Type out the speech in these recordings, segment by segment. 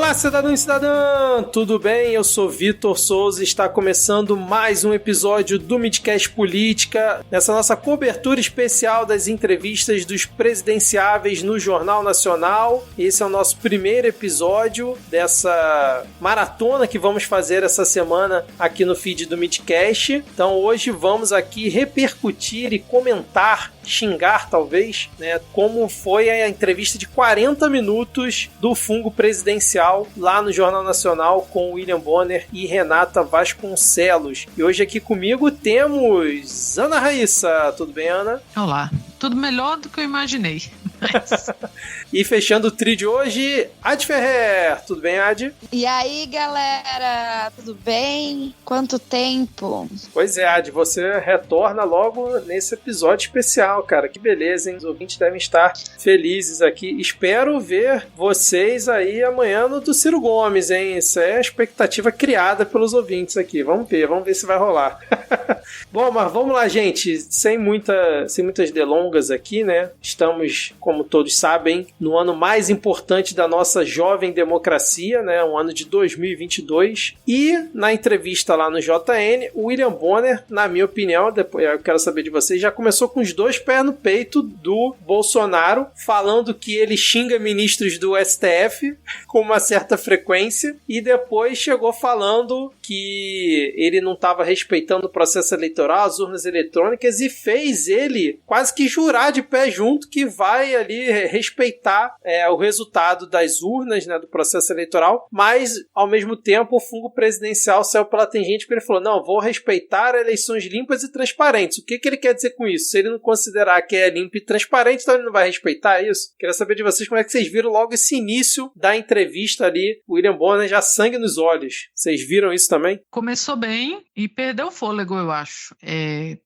Olá, cidadão e cidadã! Tudo bem? Eu sou Vitor Souza e está começando mais um episódio do Midcast Política, nessa nossa cobertura especial das entrevistas dos presidenciáveis no Jornal Nacional. Esse é o nosso primeiro episódio dessa maratona que vamos fazer essa semana aqui no feed do Midcast. Então hoje vamos aqui repercutir e comentar, xingar talvez, né, como foi a entrevista de 40 minutos do fungo presidencial lá no Jornal Nacional com William Bonner e Renata Vasconcelos. E hoje aqui comigo temos Ana Raíssa. Tudo bem, Ana? Olá. Tudo melhor do que eu imaginei. E fechando o trio de hoje, Ad Ferrer. Tudo bem, Ad? E aí, galera? Tudo bem? Quanto tempo? Pois é, Ad, você retorna logo nesse episódio especial, cara. Que beleza, hein? Os ouvintes devem estar felizes aqui. Espero ver vocês aí amanhã no do Ciro Gomes, hein? Isso é a expectativa criada pelos ouvintes aqui. Vamos ver se vai rolar. Bom, mas vamos lá, gente. Sem muitas delongas aqui, né? Estamos, como todos sabem, no ano mais importante da nossa jovem democracia, né? Um ano de 2022. E na entrevista lá no JN, o William Bonner, na minha opinião, depois eu quero saber de vocês, já começou com os dois pés no peito do Bolsonaro, falando que ele xinga ministros do STF com uma certa frequência, e depois chegou falando que ele não estava respeitando o processo eleitoral, as urnas eletrônicas, e fez ele quase que jurar de pé junto que vai ali respeitar o resultado das urnas, né, do processo eleitoral, mas ao mesmo tempo o fungo presidencial saiu pela tangente porque ele falou, não, vou respeitar eleições limpas e transparentes. O que ele quer dizer com isso? Se ele não considerar que é limpo e transparente, então ele não vai respeitar isso? Queria saber de vocês como é que vocês viram logo esse início da entrevista ali, o William Bonner já sangue nos olhos. Vocês viram isso também? Começou bem e perdeu o fôlego, eu acho.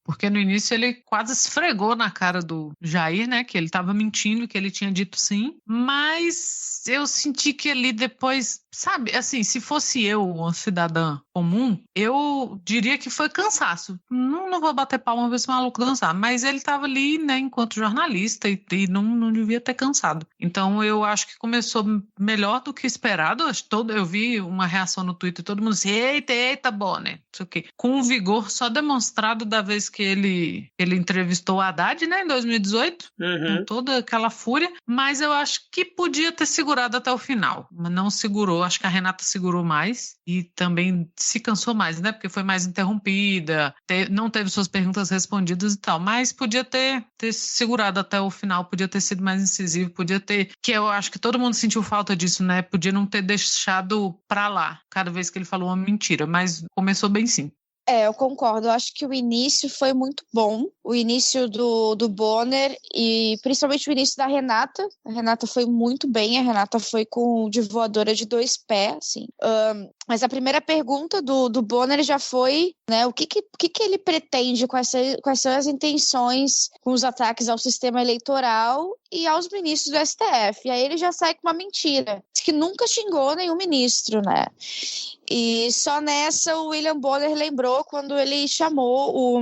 Porque no início ele quase esfregou na cara do Jair, né, que ele estava mentindo, que ele tinha dito sim, mas eu senti que ali depois, sabe, assim, se fosse eu, uma cidadã comum, eu diria que foi cansaço. Não vou bater palma ver esse maluco dançar, mas ele estava ali, né, enquanto jornalista e não devia ter cansado. Então eu acho que começou melhor do que esperado. Eu vi uma reação no Twitter, todo mundo disse, eita, Bonner, não sei o quê. Com um vigor só demonstrado da vez que ele entrevistou o Haddad, né, em 2018, com toda aquela fúria, mas eu acho que podia ter segurado até o final, mas não segurou. Acho que a Renata segurou mais e também se cansou mais, né, porque foi mais interrompida, não teve suas perguntas respondidas e tal, mas podia ter segurado até o final, podia ter sido mais incisivo, podia ter, que eu acho que todo mundo sentiu falta disso, né, podia não ter deixado pra lá, cada vez que ele falou uma mentira, mas começou bem sim. Eu concordo. Eu acho que o início foi muito bom. O início do Bonner e principalmente o início da Renata. A Renata foi muito bem. A Renata foi de voadora de 2 pés, assim. Mas a primeira pergunta do Bonner já foi, né, o que ele pretende, quais são as intenções com os ataques ao sistema eleitoral e aos ministros do STF. E aí ele já sai com uma mentira. Diz que nunca xingou nenhum ministro, né? E só nessa o William Bonner lembrou quando ele chamou o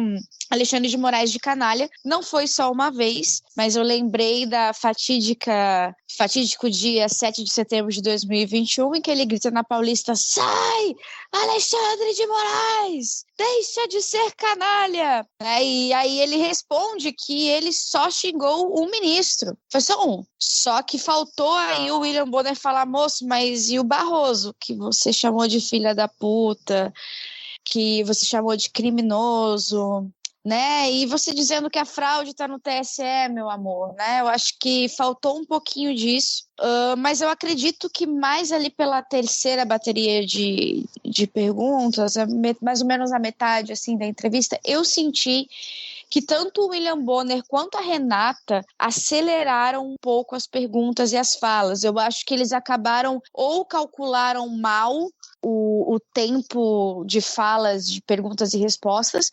Alexandre de Moraes de canalha. Não foi só uma vez, mas eu lembrei da fatídico dia 7 de setembro de 2021, em que ele grita na Paulista, sai, Alexandre de Moraes, deixa de ser canalha. E aí ele responde que ele só xingou um ministro, foi só um. Só que faltou aí o William Bonner falar, moço, mas e o Barroso, que você chamou de filha da puta, que você chamou de criminoso, né? E você dizendo que a fraude está no TSE, meu amor, né? Eu acho que faltou um pouquinho disso, mas eu acredito que mais ali pela terceira bateria de perguntas, mais ou menos a metade assim da entrevista, eu senti que tanto o William Bonner quanto a Renata aceleraram um pouco as perguntas e as falas. Eu acho que eles acabaram ou calcularam mal o tempo de falas, de perguntas e respostas,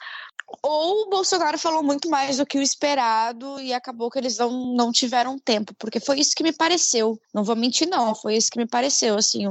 ou o Bolsonaro falou muito mais do que o esperado e acabou que eles não tiveram tempo, porque foi isso que me pareceu. Não vou mentir, não. Foi isso que me pareceu, assim,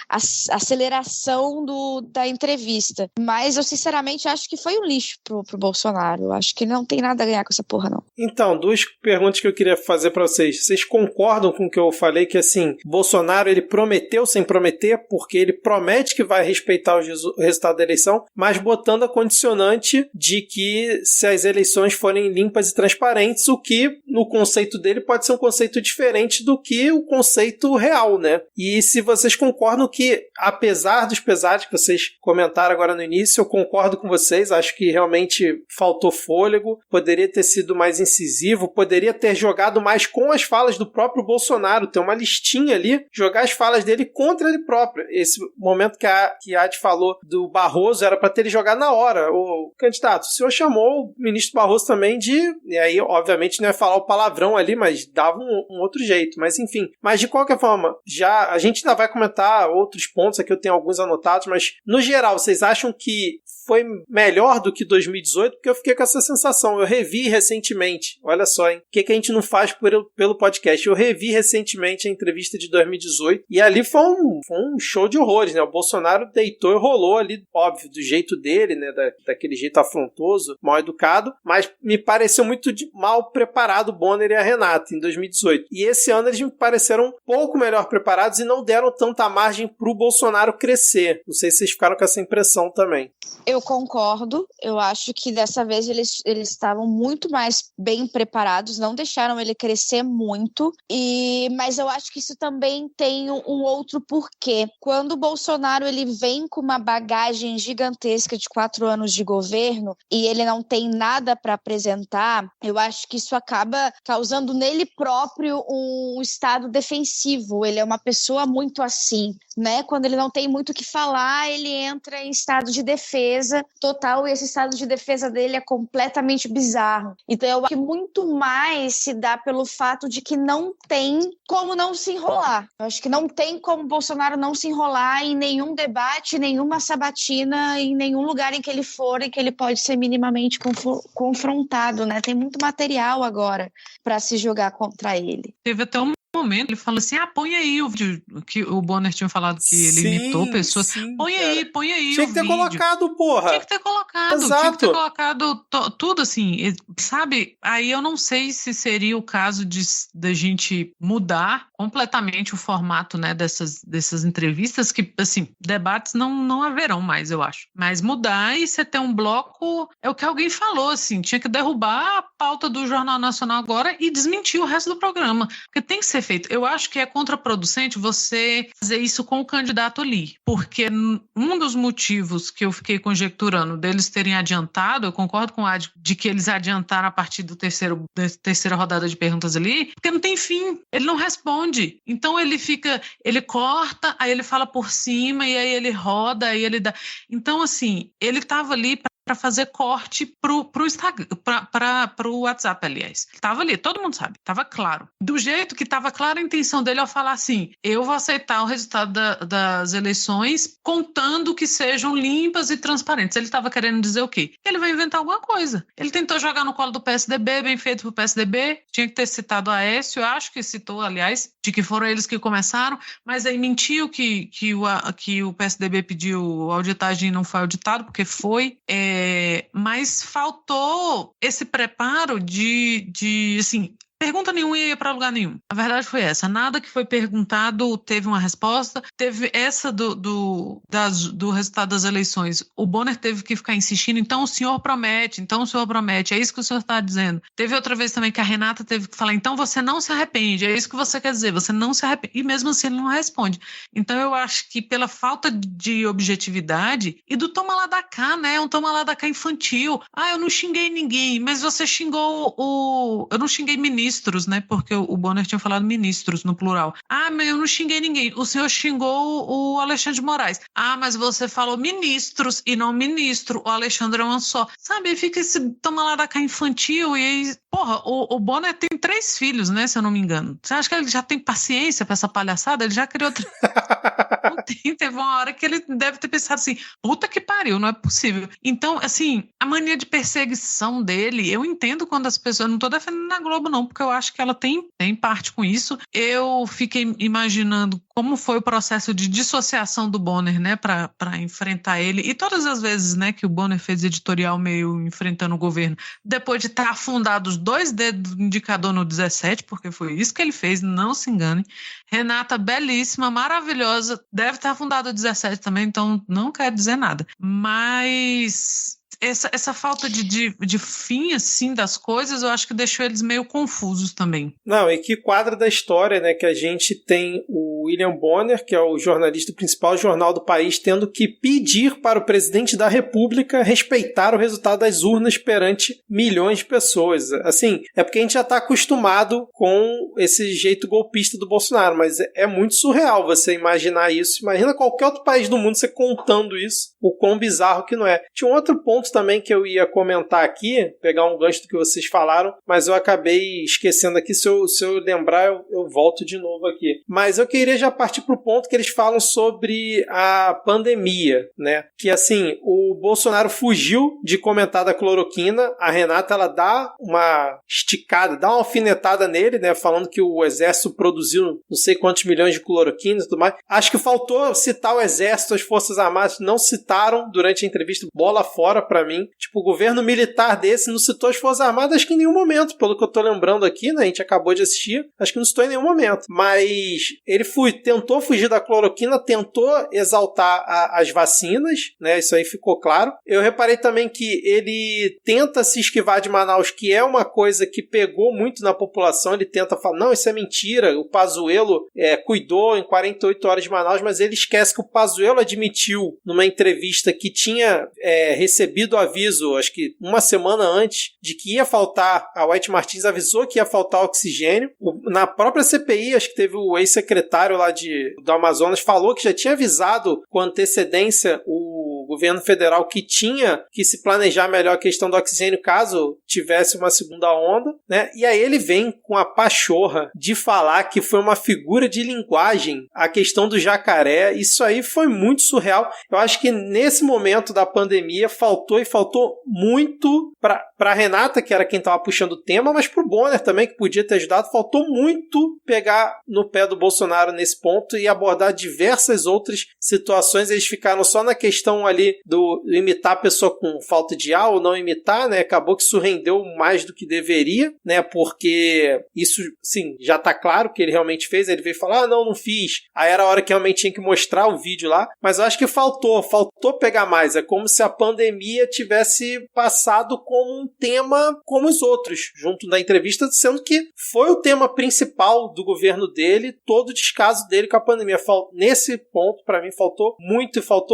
a aceleração da entrevista. Mas eu, sinceramente, acho que foi um lixo pro Bolsonaro. Eu acho que não tem nada a ganhar com essa porra, não. Então, duas perguntas que eu queria fazer pra vocês. Vocês concordam com o que eu falei, que, assim, Bolsonaro, ele prometeu sem prometer, porque ele promete que vai respeitar o resultado da eleição, mas botando a condicionante de que se as eleições forem limpas e transparentes, o que, no conceito dele, pode ser um conceito diferente do que o conceito real, né? E se vocês concordam que, apesar dos pesares que vocês comentaram agora no início, eu concordo com vocês, acho que realmente faltou fôlego, poderia ter sido mais incisivo, poderia ter jogado mais com as falas do próprio Bolsonaro, ter uma listinha ali, jogar as falas dele contra ele próprio. Esse momento que a Adi falou do Barroso era para ter ele jogado na hora. O candidato, o senhor chamou o ministro Barroso também e aí, obviamente, não ia falar o palavrão ali, mas dava um outro jeito. Mas, enfim. Mas, de qualquer forma, já a gente ainda vai comentar outros pontos aqui, eu tenho alguns anotados, mas, no geral, vocês acham que foi melhor do que 2018? Porque eu fiquei com essa sensação. Eu revi recentemente. Olha só, hein? O que a gente não faz pelo podcast? Eu revi recentemente a entrevista de 2018 e ali foi um show de horrores, né? O Bolsonaro deitou e rolou ali, óbvio, do jeito dele, né? Daquele jeito afrontoso, mal educado, mas me pareceu muito mal preparado o Bonner e a Renata em 2018. E esse ano eles me pareceram um pouco melhor preparados e não deram tanta margem pro Bolsonaro crescer. Não sei se vocês ficaram com essa impressão também. Eu concordo, eu acho que dessa vez eles estavam muito mais bem preparados, não deixaram ele crescer muito, mas eu acho que isso também tem um outro porquê. Quando o Bolsonaro ele vem com uma bagagem gigantesca de 4 anos de governo e ele não tem nada para apresentar, eu acho que isso acaba causando nele próprio um estado defensivo. Ele é uma pessoa muito assim, né? Quando ele não tem muito o que falar, ele entra em estado de defesa total, e esse estado de defesa dele é completamente bizarro. Então eu acho que muito mais se dá pelo fato de que não tem como não se enrolar. Eu acho que não tem como o Bolsonaro não se enrolar em nenhum debate, nenhuma sabatina, em nenhum lugar em que ele for, em que ele pode ser minimamente confrontado, né? Tem muito material agora para se jogar contra ele. Teve até um momento, ele falou assim, põe aí o vídeo que o Bonner tinha falado que ele imitou pessoas. Põe aí tinha o vídeo. Tinha que ter colocado, porra. Tinha que ter colocado. Exato. Tinha que ter colocado tudo assim, sabe? Aí eu não sei se seria o caso da gente mudar completamente o formato, né, dessas entrevistas, que, assim, debates não haverão mais, eu acho. Mas mudar e você ter um bloco, é o que alguém falou, assim, tinha que derrubar a pauta do Jornal Nacional agora e desmentir o resto do programa. Porque tem que ser feito. Eu acho que é contraproducente você fazer isso com o candidato ali, porque um dos motivos que eu fiquei conjecturando deles terem adiantado, eu concordo com o Adi, de que eles adiantaram a partir da terceira rodada de perguntas ali, porque não tem fim, ele não responde. Então ele corta, aí ele fala por cima, e aí ele roda, aí ele dá. Então, assim, ele estava ali para fazer corte pro Instagram, pro WhatsApp, aliás. Tava ali, todo mundo sabe, tava claro. Do jeito que tava clara a intenção dele ao falar assim, eu vou aceitar o resultado das eleições, contando que sejam limpas e transparentes. Ele tava querendo dizer o quê? Ele vai inventar alguma coisa. Ele tentou jogar no colo do PSDB, bem feito pro PSDB, tinha que ter citado a Aécio, acho que citou, aliás, de que foram eles que começaram, mas aí mentiu que o PSDB pediu auditagem e não foi auditado, porque foi... mas faltou esse preparo de assim, pergunta nenhuma ia para lugar nenhum. A verdade foi essa. Nada que foi perguntado teve uma resposta. Teve essa do resultado das eleições. O Bonner teve que ficar insistindo. Então o senhor promete. É isso que o senhor está dizendo. Teve outra vez também que a Renata teve que falar. Então você não se arrepende. É isso que você quer dizer. Você não se arrepende. E mesmo assim ele não responde. Então eu acho que pela falta de objetividade e do toma lá da cá, né? Um toma lá da cá infantil. Eu não xinguei ninguém. Mas você xingou eu não xinguei ministros, né? Porque o Bonner tinha falado ministros no plural. Mas eu não xinguei ninguém. O senhor xingou o Alexandre de Moraes. Mas você falou ministros e não ministro. O Alexandre é um só. Sabe? Fica esse toma lá da cá infantil e aí... Porra, o Bonner tem 3 filhos, né? Se eu não me engano. Você acha que ele já tem paciência pra essa palhaçada? Ele já criou... Não Teve uma hora que ele deve ter pensado assim, puta que pariu, não é possível. Então, assim, a mania de perseguição dele, eu entendo quando as pessoas, não tô defendendo a Globo não, porque eu acho que ela tem parte com isso. Eu fiquei imaginando como foi o processo de dissociação do Bonner, né, para enfrentar ele, e todas as vezes, né, que o Bonner fez editorial meio enfrentando o governo, depois de estar afundado os 2 dedos do indicador no 17, porque foi isso que ele fez, não se engane. Renata, belíssima, maravilhosa, deve estar afundado o 17 também, então não quero dizer nada. Mas essa falta de fim, assim, das coisas, eu acho que deixou eles meio confusos também. Não, e que quadro da história, né, que a gente tem o William Bonner, que é o jornalista do principal jornal do país, tendo que pedir para o presidente da República respeitar o resultado das urnas perante milhões de pessoas. Assim, é porque a gente já está acostumado com esse jeito golpista do Bolsonaro, mas é muito surreal você imaginar isso. Imagina qualquer outro país do mundo você contando isso, o quão bizarro que não é. Tinha um outro ponto também que eu ia comentar aqui, pegar um gancho do que vocês falaram, mas eu acabei esquecendo aqui. Se eu lembrar, eu volto de novo aqui. Mas eu queria já partir para o ponto que eles falam sobre a pandemia, né? Que assim, o Bolsonaro fugiu de comentar da cloroquina, a Renata ela dá uma esticada, dá uma alfinetada nele, né? Falando que o exército produziu não sei quantos milhões de cloroquina e tudo mais. Acho que faltou citar o exército, as forças armadas não citaram durante a entrevista, bola fora pra mim. Tipo, o governo militar desse não citou as forças armadas acho que em nenhum momento, pelo que eu tô lembrando aqui, né? A gente acabou de assistir, acho que não citou em nenhum momento. Mas ele tentou fugir da cloroquina, tentou exaltar as vacinas, né? Isso aí ficou claro. Eu reparei também que ele tenta se esquivar de Manaus, que é uma coisa que pegou muito na população. Ele tenta falar, não, isso é mentira, o Pazuello cuidou em 48 horas de Manaus, mas ele esquece que o Pazuello admitiu numa entrevista que tinha recebido o aviso, acho que uma semana antes, de que ia faltar, a White Martins avisou que ia faltar oxigênio. Na própria CPI, acho que teve o ex-secretário lá do Amazonas, falou que já tinha avisado com antecedência o governo federal que tinha que se planejar melhor a questão do oxigênio caso tivesse uma segunda onda, né? E aí ele vem com a pachorra de falar que foi uma figura de linguagem a questão do jacaré. Isso aí foi muito surreal. Eu acho que nesse momento da pandemia faltou muito para Renata, que era quem estava puxando o tema, mas para o Bonner também, que podia ter ajudado. Faltou muito pegar no pé do Bolsonaro nesse ponto e abordar diversas outras situações. Eles ficaram só na questão ali do imitar a pessoa com falta de ar ou não imitar, né? Acabou que isso rendeu mais do que deveria, né? Porque isso, sim, já tá claro que ele realmente fez. Ele veio falar, não fiz. Aí era a hora que realmente tinha que mostrar o vídeo lá. Mas eu acho que faltou pegar mais. É como se a pandemia tivesse passado como um tema como os outros, junto da entrevista, sendo que foi o tema principal do governo dele, todo o descaso dele com a pandemia. Nesse ponto, para mim, faltou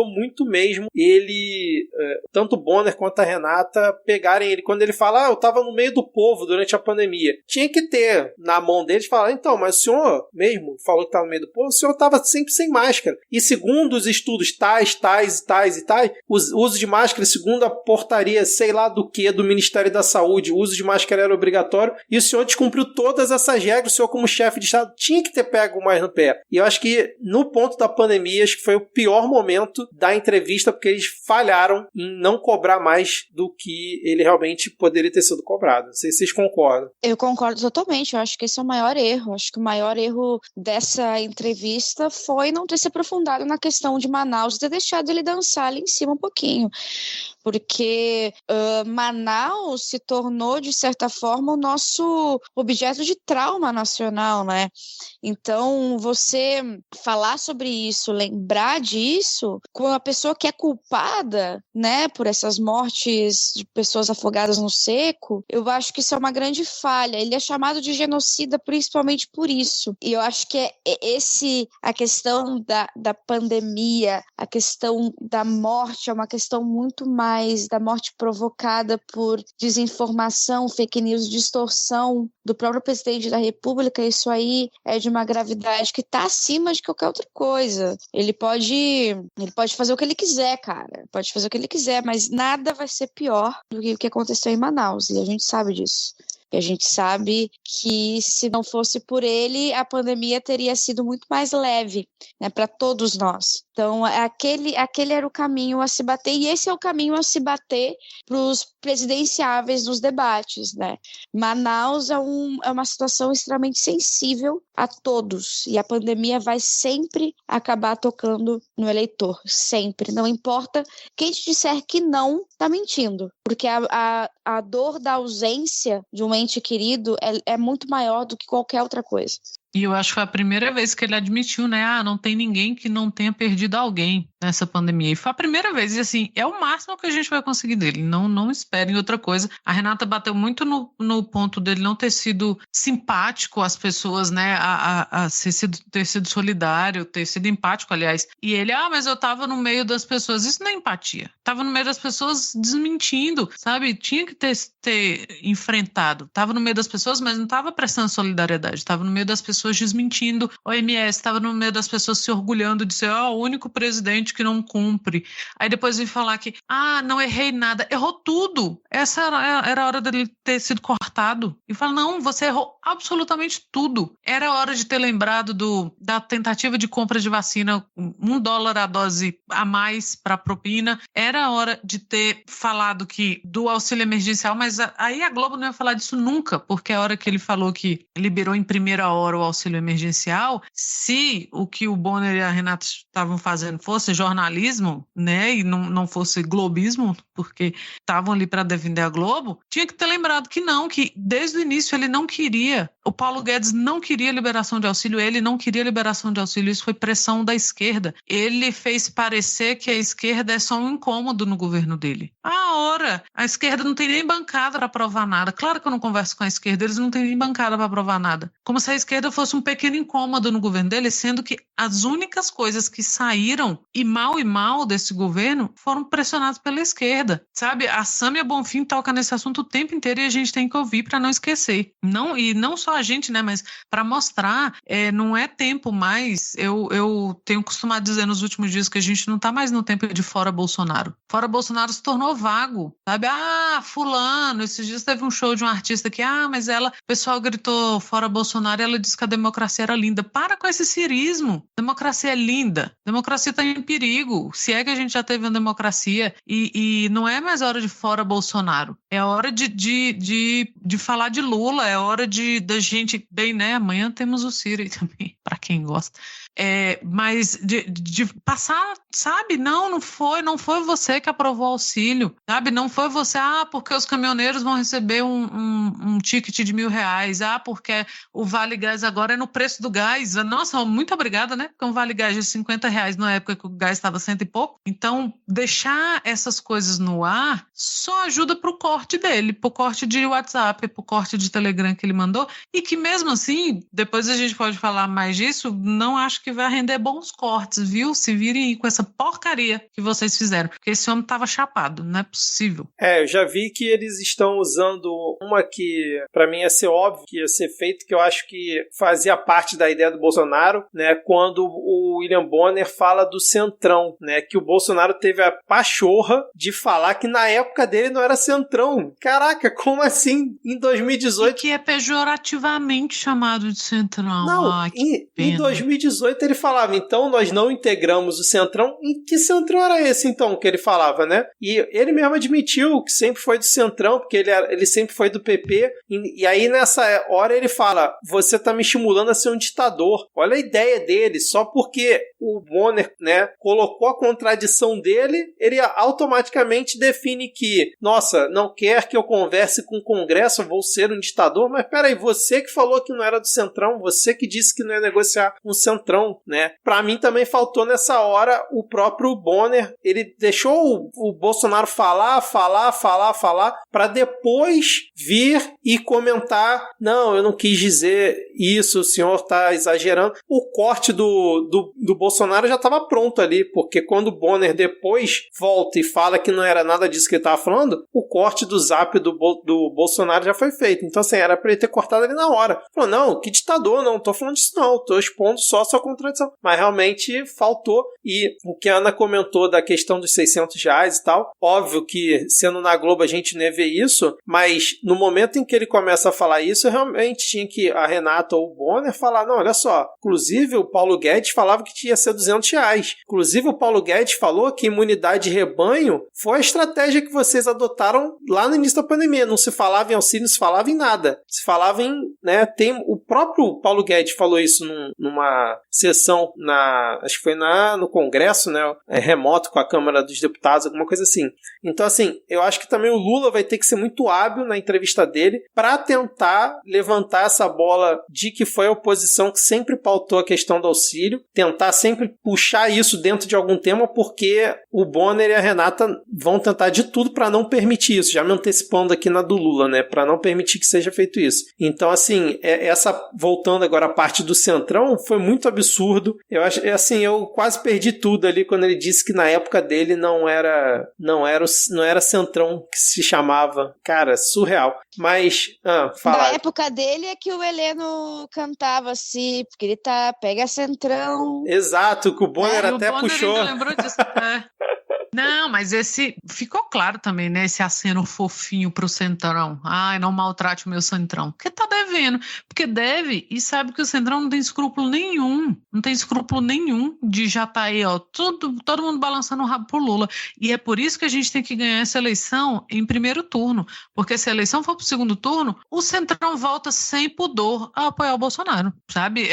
muito mesmo ele, tanto o Bonner quanto a Renata, pegarem ele. Quando ele fala, eu tava no meio do povo durante a pandemia, tinha que ter na mão deles falar, então, mas o senhor mesmo falou que tava no meio do povo, o senhor tava sempre sem máscara. E segundo os estudos tais, o uso de máscara, segundo a portaria, sei lá do que, do Ministério da Saúde, o uso de máscara era obrigatório, e o senhor descumpriu todas essas regras, o senhor como chefe de Estado tinha que ter pego mais no pé. E eu acho que no ponto da pandemia, acho que foi o pior momento da entrevista, porque eles falharam em não cobrar mais do que ele realmente poderia ter sido cobrado. Não sei se vocês concordam. Eu concordo totalmente, eu acho que esse é o maior erro. Acho que o maior erro dessa entrevista foi não ter se aprofundado na questão de Manaus e ter deixado ele dançar ali em cima um pouquinho. Porque Manaus se tornou, de certa forma, o nosso objeto de trauma nacional, né? Então, você falar sobre isso, lembrar disso, com a pessoa que é culpada, né, por essas mortes de pessoas afogadas no seco, eu acho que isso é uma grande falha. Ele é chamado de genocida principalmente por isso. E eu acho que a questão da pandemia, a questão da morte, é uma questão muito mais da morte provocada por desinformação, fake news, distorção do próprio presidente da República. Isso aí é de uma gravidade que está acima de qualquer outra coisa. Ele pode fazer o que ele quiser, cara. Pode fazer o que ele quiser, mas nada vai ser pior do que o que aconteceu em Manaus, e a gente sabe disso. E a gente sabe que se não fosse por ele, a pandemia teria sido muito mais leve, né, para todos nós. Então, aquele era o caminho a se bater, e esse é o caminho a se bater para os presidenciáveis nos debates, né? Manaus é uma situação extremamente sensível a todos, e a pandemia vai sempre acabar tocando no eleitor, sempre. Não importa quem te disser que não, tá mentindo, porque a dor da ausência de um ente querido é muito maior do que qualquer outra coisa. E eu acho que foi a primeira vez que ele admitiu, né? Não tem ninguém que não tenha perdido alguém nessa pandemia. E foi a primeira vez, e assim, é o máximo que a gente vai conseguir dele. Não esperem outra coisa. A Renata bateu muito no ponto dele não ter sido simpático às pessoas, né? Ter sido solidário, ter sido empático, aliás. E ele, mas eu tava no meio das pessoas. Isso não é empatia. Tava no meio das pessoas desmentindo, sabe? Tinha que ter enfrentado. Tava no meio das pessoas, mas não tava prestando solidariedade. Tava no meio das pessoas desmentindo. OMS estava no meio das pessoas se orgulhando de ser o único presidente que não cumpre. Aí depois vem falar que não errei nada. Errou tudo. Essa era a hora dele ter sido cortado. E fala, não, você errou absolutamente tudo. Era a hora de ter lembrado da tentativa de compra de vacina, $1 a dose a mais para propina. Era a hora de ter falado do auxílio emergencial, mas aí a Globo não ia falar disso nunca, porque a hora que ele falou que liberou em primeira hora o auxílio emergencial, se o que o Bonner e a Renata estavam fazendo fosse jornalismo, né, e não fosse globismo, porque estavam ali para defender a Globo, tinha que ter lembrado que não, que desde o início ele não queria, o Paulo Guedes não queria liberação de auxílio, ele não queria liberação de auxílio, isso foi pressão da esquerda. Ele fez parecer que a esquerda é só um incômodo no governo dele. A esquerda não tem nem bancada para aprovar nada. Claro que eu não converso com a esquerda, eles não têm nem bancada para aprovar nada. Como se a esquerda fosse um pequeno incômodo no governo dele, sendo que as únicas coisas que saíram e mal desse governo foram pressionadas pela esquerda, sabe? A Sâmia Bonfim toca nesse assunto o tempo inteiro e a gente tem que ouvir para não esquecer. E não só a gente, né, mas para mostrar, não é tempo mais, eu tenho costumado dizer nos últimos dias que a gente não está mais no tempo de fora Bolsonaro. Fora Bolsonaro se tornou vago, sabe? Fulano, esses dias teve um show de um artista que, mas o pessoal gritou fora Bolsonaro e ela disse que a democracia era linda. Para com esse cirismo. Democracia é linda. Democracia está em perigo. Se é que a gente já teve uma democracia e não é mais hora de fora Bolsonaro. É hora de falar de Lula. É hora da gente... Bem, né? Amanhã temos o Ciro aí também, para quem gosta. Mas de passar, sabe? Não foi você que aprovou o auxílio, sabe? Não foi você, porque os caminhoneiros vão receber um ticket de R$1.000, porque o Vale Gás agora é no preço do gás. Nossa, muito obrigada, né? Porque um Vale Gás de R$50 na época que o gás estava 100 e pouco. Então, deixar essas coisas no ar só ajuda pro corte dele, pro corte de WhatsApp, pro corte de Telegram que ele mandou, e que mesmo assim, depois a gente pode falar mais disso, não acho que vai render bons cortes, viu? Se virem aí com essa porcaria que vocês fizeram, porque esse homem tava chapado, não é possível. Eu já vi que eles estão usando uma que pra mim ia ser óbvio que ia ser feito, que eu acho que fazia parte da ideia do Bolsonaro, né? Quando o William Bonner fala do Centrão, né? Que o Bolsonaro teve a pachorra de falar que na época dele não era Centrão. Caraca, como assim? Em 2018... E que é pejorativamente chamado de Centrão. Não, em 2018 ele falava, então nós não integramos o Centrão. Em que Centrão era esse então que ele falava, né? E ele mesmo admitiu que sempre foi do Centrão, porque ele sempre foi do PP, e aí nessa hora ele fala, você tá me estimulando a ser um ditador. Olha a ideia dele, só porque o Bonner, né, colocou a contradição dele, ele automaticamente define que, nossa, não quer que eu converse com o Congresso, vou ser um ditador, mas peraí, você que falou que não era do Centrão, você que disse que não ia negociar um Centrão, né? Pra mim também faltou nessa hora o próprio Bonner, ele deixou o Bolsonaro falar, pra depois vir e comentar, não, eu não quis dizer isso, o senhor tá exagerando. O corte do Bolsonaro já estava pronto ali, porque quando o Bonner depois volta e fala que não era nada disso que ele estava falando, o corte do zap do Bolsonaro já foi feito. Então, assim, era pra ele ter cortado ali na hora. Falou, não, que ditador, não tô falando disso não, tô expondo só a sua contradição. Mas realmente faltou. E o que a Ana comentou da questão dos R$600 e tal, óbvio que sendo na Globo a gente não ia ver isso, mas no momento em que ele começa a falar isso, realmente tinha que a Renata ou o Bonner falar, não, olha só, inclusive o Paulo Guedes falava que tinha ser R$200. Inclusive o Paulo Guedes falou que imunidade de rebanho foi a estratégia que vocês adotaram lá no início da pandemia. Não se falava em auxílio, não se falava em nada. Se falava em, né, o próprio Paulo Guedes falou isso numa sessão acho que foi no Congresso, né, remoto com a Câmara dos Deputados, alguma coisa assim. Então, assim, eu acho que também o Lula vai ter que ser muito hábil na entrevista dele para tentar levantar essa bola de que foi a oposição que sempre pautou a questão do auxílio, tentar sempre puxar isso dentro de algum tema, porque o Bonner e a Renata vão tentar de tudo para não permitir isso, já me antecipando aqui na do Lula, né, para não permitir que seja feito isso. Então, assim, voltando agora à parte do Centrão, foi muito absurdo. Eu acho, assim, eu quase perdi tudo ali quando ele disse que na época dele não era Centrão que se chamava. Cara, surreal. Mas, fala. Na época dele é que o Heleno cantava assim, porque ele pega Centrão. Exato, que o Bonner até o Bonner puxou. Ainda lembrou disso, Não, mas ficou claro também, né? Esse aceno fofinho pro Centrão. Ai, não maltrate o meu Centrão. Porque tá devendo. Porque deve e sabe que o Centrão não tem escrúpulo nenhum. Não tem escrúpulo nenhum de já tá aí, ó, todo mundo balançando o rabo pro Lula. E é por isso que a gente tem que ganhar essa eleição em primeiro turno. Porque se a eleição for pro segundo turno, o Centrão volta sem pudor a apoiar o Bolsonaro, sabe?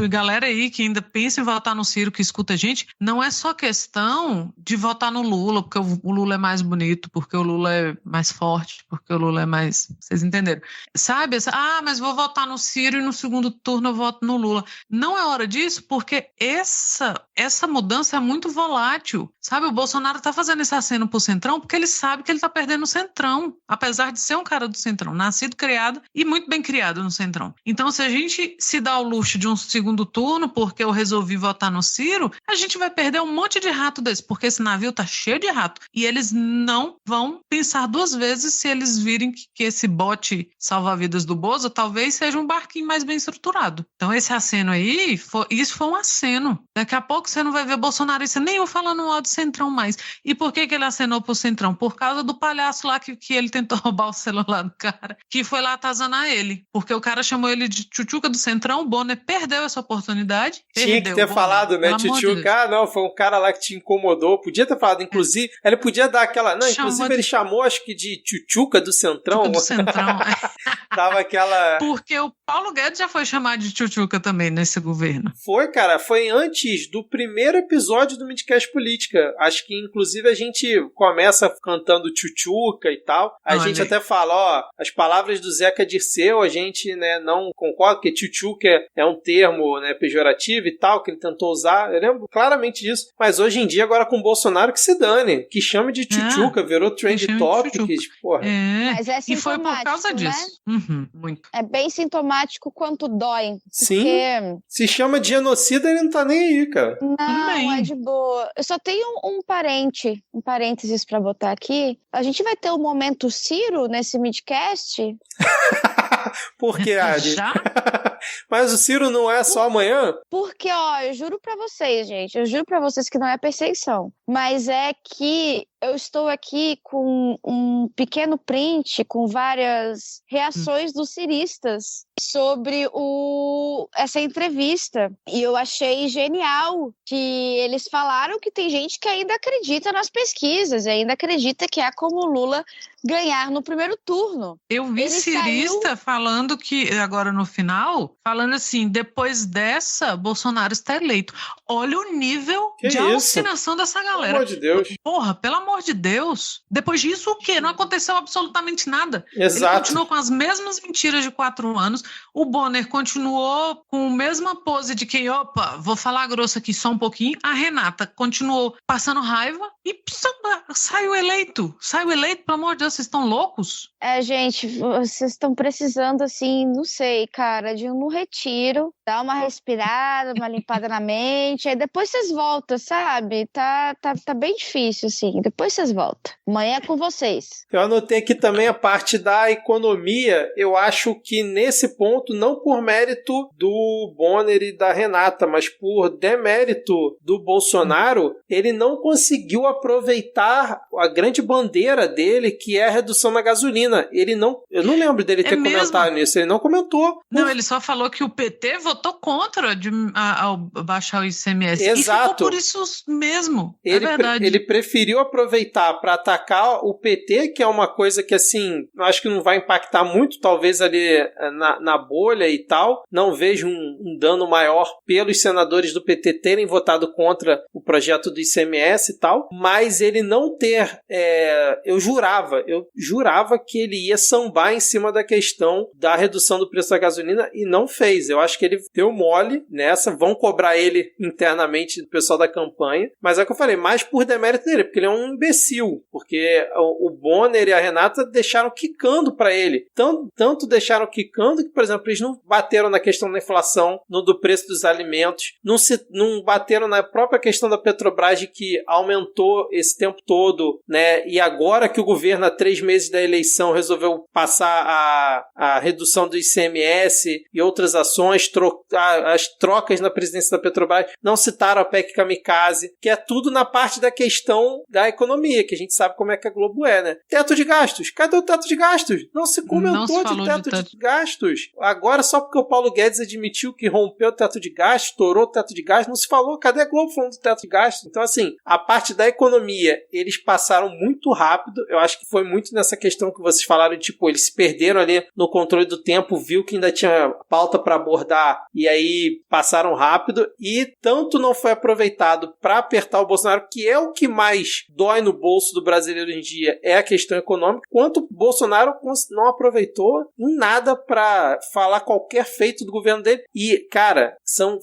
Galera aí que ainda pensa em votar no Ciro, que escuta a gente, não é só questão de votar no Lula, porque o Lula é mais bonito, porque o Lula é mais forte, porque o Lula é mais... Vocês entenderam? Sabe? Mas vou votar no Ciro e no segundo turno eu voto no Lula. Não é hora disso, porque essa mudança é muito volátil. Sabe? O Bolsonaro tá fazendo esse aceno pro Centrão porque ele sabe que ele tá perdendo o Centrão, apesar de ser um cara do Centrão, nascido, criado e muito bem criado no Centrão. Então, se a gente se dá o luxo de um segundo turno porque eu resolvi votar no Ciro, a gente vai perder um monte de rato desse, porque esse navio tá cheio de rato. E eles não vão pensar duas vezes se eles virem que esse bote salva-vidas do Bozo talvez seja um barquinho mais bem estruturado. Então esse aceno aí, isso foi um aceno. Daqui a pouco você não vai ver bolsonarista nenhum falando mal do Centrão mais. E por que ele acenou pro Centrão? Por causa do palhaço lá que ele tentou roubar o celular do cara, que foi lá atazanar ele. Porque o cara chamou ele de tchutchuca do Centrão, o Bonner perdeu essa oportunidade. Tinha que ter falado, né, tchutchuca? Não, foi um cara lá que te incomodou. Podia ter falado, inclusive, ele podia dar aquela... Não, inclusive ele chamou, acho que de tchutchuca do Centrão. Do Centrão, Tava aquela... Porque o Paulo Guedes já foi chamado de tchutchuca também nesse governo. Foi, cara, foi antes do primeiro episódio do Midcast Política. Acho que, inclusive, a gente começa cantando tchutchuca e tal. A gente até fala, as palavras do Zeca Dirceu, a gente, né, não concorda, porque tchutchuca é um termo, né, pejorativo e tal, que ele tentou usar. Eu lembro claramente disso. Mas hoje em dia, agora com o Bolsonaro, que se dane. Que chame de tchutchuca, virou trend topics, porra. Mas é sintomático, e foi por causa disso. Né? Uhum, muito. É bem sintomático quanto dói. Sim. Porque... Se chama de genocida, ele não tá nem aí, cara. Não, é de boa. Eu só tenho um parênteses pra botar aqui. A gente vai ter o momento Ciro nesse midcast? Por que, Adi? Já? Mas o Ciro não é só amanhã? Porque, eu juro pra vocês, gente. Eu juro pra vocês que não é perseguição. Mas é que eu estou aqui com um pequeno print com várias reações dos ciristas sobre essa entrevista. E eu achei genial que eles falaram que tem gente que ainda acredita nas pesquisas, ainda acredita que é como o Lula ganhar no primeiro turno. Eu vi cirista falando que, agora no final, falando assim, depois dessa, Bolsonaro está eleito. Olha o nível de alucinação dessa galera. Pelo amor de Deus. Porra, pelo amor de Deus. Depois disso, o quê? Não aconteceu absolutamente nada. Exato. Ele continuou com as mesmas mentiras de 4 anos. O Bonner continuou com a mesma pose de quem, vou falar grosso aqui só um pouquinho. A Renata continuou passando raiva e saiu eleito. Saiu eleito, pelo amor de Deus, vocês estão loucos? Gente, vocês estão precisando, assim, não sei, cara, de um retiro, dar uma respirada, uma limpada na mente, aí depois vocês voltam, sabe? Tá bem difícil, assim, depois vocês voltam. Amanhã é com vocês. Eu anotei aqui também a parte da economia. Eu acho que nesse ponto, não por mérito do Bonner e da Renata, mas por demérito do Bolsonaro, ele não conseguiu aproveitar a grande bandeira dele, que é a redução na gasolina. Eu não lembro dele ter comentado nisso, ele não comentou. Não, ele só falou que o PT votou contra ao baixar o ICMS. Exato. E ficou por isso mesmo, é verdade. Ele preferiu aproveitar para atacar o PT, que é uma coisa que, assim, eu acho que não vai impactar muito, talvez ali na bolha e tal. Não vejo um dano maior pelos senadores do PT terem votado contra o projeto do ICMS e tal, mas ele não ter... Eu jurava que ele ia sambar em cima da questão da redução do preço da gasolina e não fez. Eu acho que ele deu mole nessa, vão cobrar ele internamente do pessoal da campanha, mas é o que eu falei, mais por demérito dele, porque ele é um imbecil, porque o Bonner e a Renata deixaram quicando para ele. Tanto deixaram quicando que, por exemplo, eles não bateram na questão da inflação, do preço dos alimentos, não bateram na própria questão da Petrobras, de que aumentou esse tempo todo, né? E agora que o governo, há 3 meses da eleição, resolveu passar a redução do ICMS e outras ações, as trocas na presidência da Petrobras, não citaram a PEC Kamikaze, que é tudo na parte da questão da economia, que a gente sabe como é que a Globo é, né? Teto de gastos. Cadê o teto de gastos? Não se comentou de teto de gastos. Agora, só porque o Paulo Guedes admitiu que rompeu o teto de gastos, estourou o teto de gastos, não se falou. Cadê a Globo falando do teto de gastos? Então, assim, a parte da economia, eles passaram muito rápido. Eu acho que foi muito nessa questão que vocês falaram, tipo, eles se perderam ali no controle do tempo, viu que ainda tinha pauta para abordar e aí passaram rápido, e tanto não foi aproveitado para apertar o Bolsonaro, que é o que mais dói no bolso do brasileiro hoje em dia, é a questão econômica, quanto o Bolsonaro não aproveitou em nada para falar qualquer feito do governo dele. E, cara,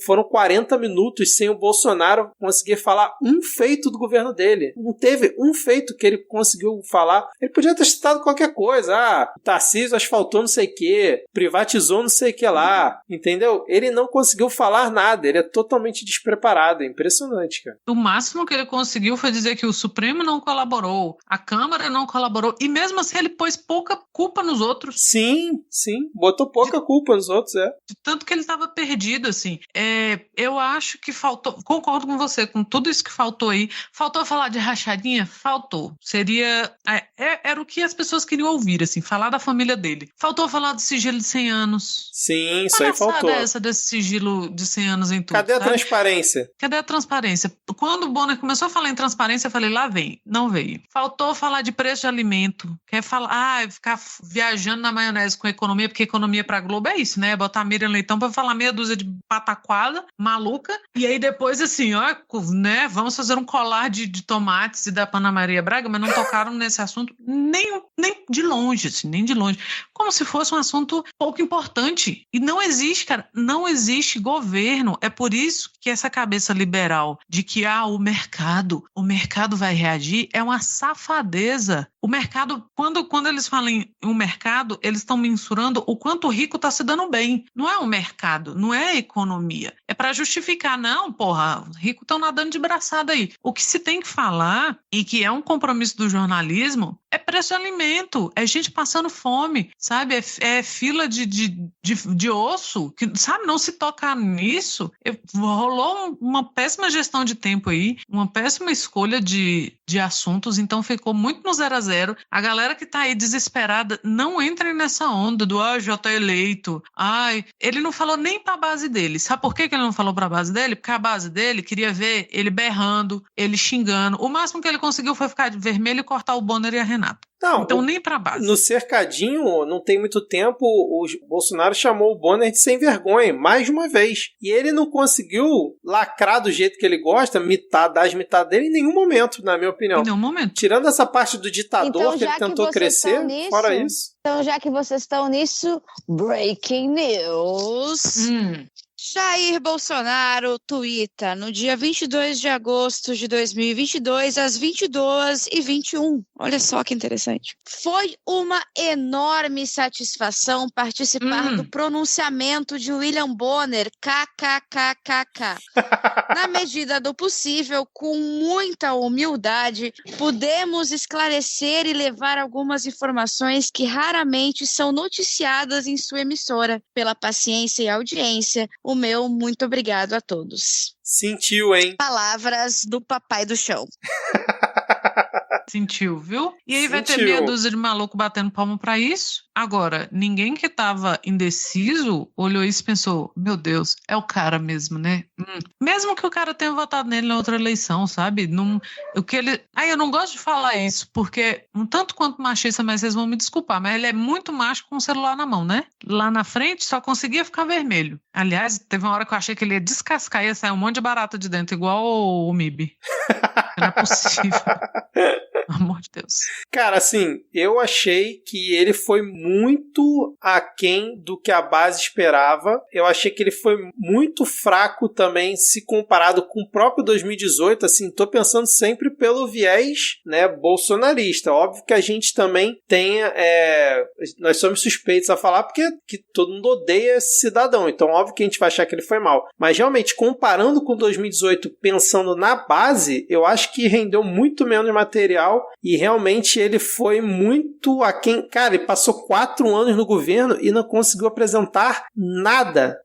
foram 40 minutos sem o Bolsonaro conseguir falar um feito do governo dele. Não teve um feito que ele conseguiu falar. Ele podia ter citado qualquer coisa. O Tarcísio asfaltou não sei o que, privatizou não sei o que lá, entendeu? Ele não conseguiu falar nada, ele é totalmente despreparado, é impressionante, cara. O máximo que ele conseguiu foi dizer que o Supremo não colaborou, a Câmara não colaborou, e mesmo assim ele pôs pouca culpa nos outros. Sim, botou pouca culpa nos outros, De tanto que ele estava perdido, assim. Eu acho que faltou, concordo com você, com tudo isso que faltou aí. Faltou falar de rachadinha? Faltou. Era o que as pessoas queriam ouvir, assim, falar da família dele. Faltou falar do sigilo de 100 anos. Sim, isso aí faltou. Essa desse sigilo de 100 anos em tudo. Cadê a transparência? Cadê a transparência? Quando o Bonner começou a falar em transparência, eu falei, lá vem. Não veio. Faltou falar de preço de alimento. Quer falar, ficar viajando na maionese com economia, porque economia pra Globo é isso, né? Botar a Miriam Leitão pra falar meia dúzia de pataquada, maluca, e aí depois assim, né? Vamos fazer um colar de tomates e da Ana Maria Braga, mas não tocaram nesse assunto nem de longe, assim, nem de longe. Como se fosse um assunto pouco importante. E não existe, cara, não existe governo. É por isso que essa cabeça liberal de que o mercado vai reagir é uma safadeza. O mercado, quando eles falam em um mercado, eles estão mensurando o quanto o rico está se dando bem. Não é o mercado, não é a economia. É para justificar, não, porra, rico estão nadando de braçada aí. O que se tem que falar, e que é um compromisso do jornalismo, é preço de alimento, é gente passando fome, sabe? É fila de osso, que, sabe? Não se tocar nisso. Rolou uma péssima gestão de tempo aí, uma péssima escolha de assuntos, então ficou muito no 0 a 0. A galera que tá aí desesperada, não entrem nessa onda do já tá eleito. Ele não falou nem pra base dele. Sabe por que ele não falou pra base dele? Porque a base dele queria ver ele berrando, ele xingando. O máximo que ele conseguiu foi ficar de vermelho e cortar o Bonner e a Renata. Não, então nem pra base. No cercadinho, não tem muito tempo, o Bolsonaro chamou o Bonner de sem vergonha, mais de uma vez. E ele não conseguiu lacrar do jeito que ele gosta, dar as mitadas dele em nenhum momento, na minha opinião. Em nenhum momento. Tirando essa parte do ditador então, que ele tentou crescer, fora isso. Então, já que vocês estão nisso, breaking news. Jair Bolsonaro tuita no dia 22 de agosto de 2022, às 22h21. Olha só que interessante. Foi uma enorme satisfação participar do pronunciamento de William Bonner, kkkk. Na medida do possível, com muita humildade, pudemos esclarecer e levar algumas informações que raramente são noticiadas em sua emissora. Pela paciência e audiência, o meu muito obrigado a todos. Sentiu, hein? Palavras do papai do chão. Sentiu, viu? E aí vai ter meia dúzia de maluco batendo palma pra isso. Agora, ninguém que tava indeciso olhou isso e pensou, meu Deus, é o cara mesmo, né? Mesmo que o cara tenha votado nele na outra eleição, sabe? Eu não gosto de falar isso, porque um tanto quanto machista, mas vocês vão me desculpar, mas ele é muito macho com o celular na mão, né? Lá na frente só conseguia ficar vermelho. Aliás, teve uma hora que eu achei que ele ia descascar e ia sair um monte de barata de dentro, igual o MIB. Não é possível. Pelo amor de Deus. Cara, assim, eu achei que ele foi muito aquém do que a base esperava. Eu achei que ele foi muito fraco também, se comparado com o próprio 2018. Assim, tô pensando sempre pelo viés, né, bolsonarista. Óbvio que a gente também tem... nós somos suspeitos a falar porque todo mundo odeia esse cidadão. Então, óbvio que a gente vai achar que ele foi mal. Mas, realmente, comparando com 2018, pensando na base, eu acho que rendeu muito menos material. E realmente ele foi muito aquém. Cara, ele passou 4 anos no governo e não conseguiu apresentar nada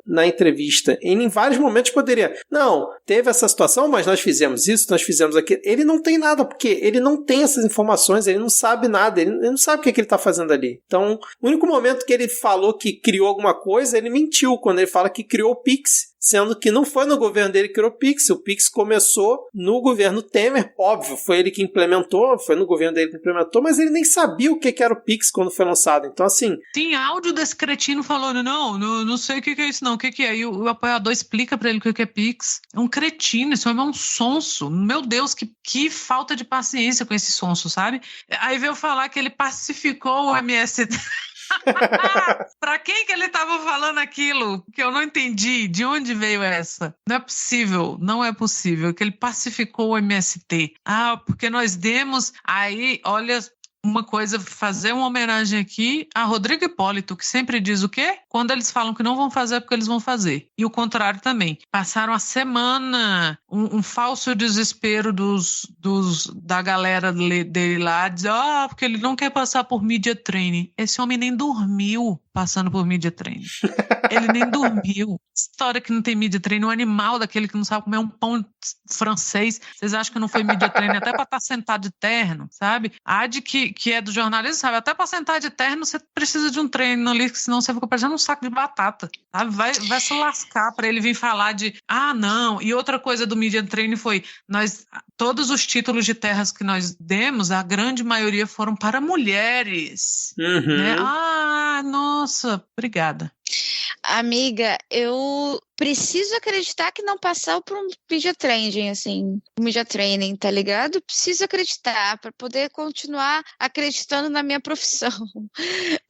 na entrevista. Ele em vários momentos poderia, não, teve essa situação, mas nós fizemos isso, nós fizemos aquilo. Ele não tem nada, porque ele não tem essas informações, ele não sabe nada, ele não sabe o que ele está fazendo ali. Então, o único momento que ele falou que criou alguma coisa, ele mentiu quando ele fala que criou o Pix. Sendo que não foi no governo dele que criou o Pix. O Pix começou no governo Temer. Óbvio, foi ele que implementou, foi no governo dele que implementou, mas ele nem sabia o que era o Pix quando foi lançado. Então, assim... Tem áudio desse cretino falando, não sei o que é isso não, o que é? E o apoiador explica pra ele o que é Pix. É um cretino, esse homem é um sonso. Meu Deus, que falta de paciência com esse sonso, sabe? Aí veio falar que ele pacificou o MST... Pra quem que ele tava falando aquilo? Que eu não entendi. De onde veio essa? Não é possível que ele pacificou o MST. Porque nós demos... Aí, olha... Uma coisa, fazer uma homenagem aqui a Rodrigo Hipólito, que sempre diz o quê? Quando eles falam que não vão fazer, é porque eles vão fazer. E o contrário também. Passaram a semana, um falso desespero da galera dele lá, dizer, porque ele não quer passar por media training. Esse homem nem dormiu passando por media training. Ele nem dormiu. História que não tem media training, um animal daquele que não sabe comer um pão francês. Vocês acham que não foi media training até pra estar sentado de terno, sabe? Que é do jornalismo, sabe? Até pra sentar de terno você precisa de um treino ali, senão você fica parecendo um saco de batata, sabe? Vai se lascar pra ele vir falar de, não. E outra coisa do media training foi, todos os títulos de terras que nós demos, a grande maioria foram para mulheres. Né? Nossa, obrigada. Amiga, eu preciso acreditar que não passou por um media training, assim, media training, tá ligado? Preciso acreditar para poder continuar acreditando na minha profissão.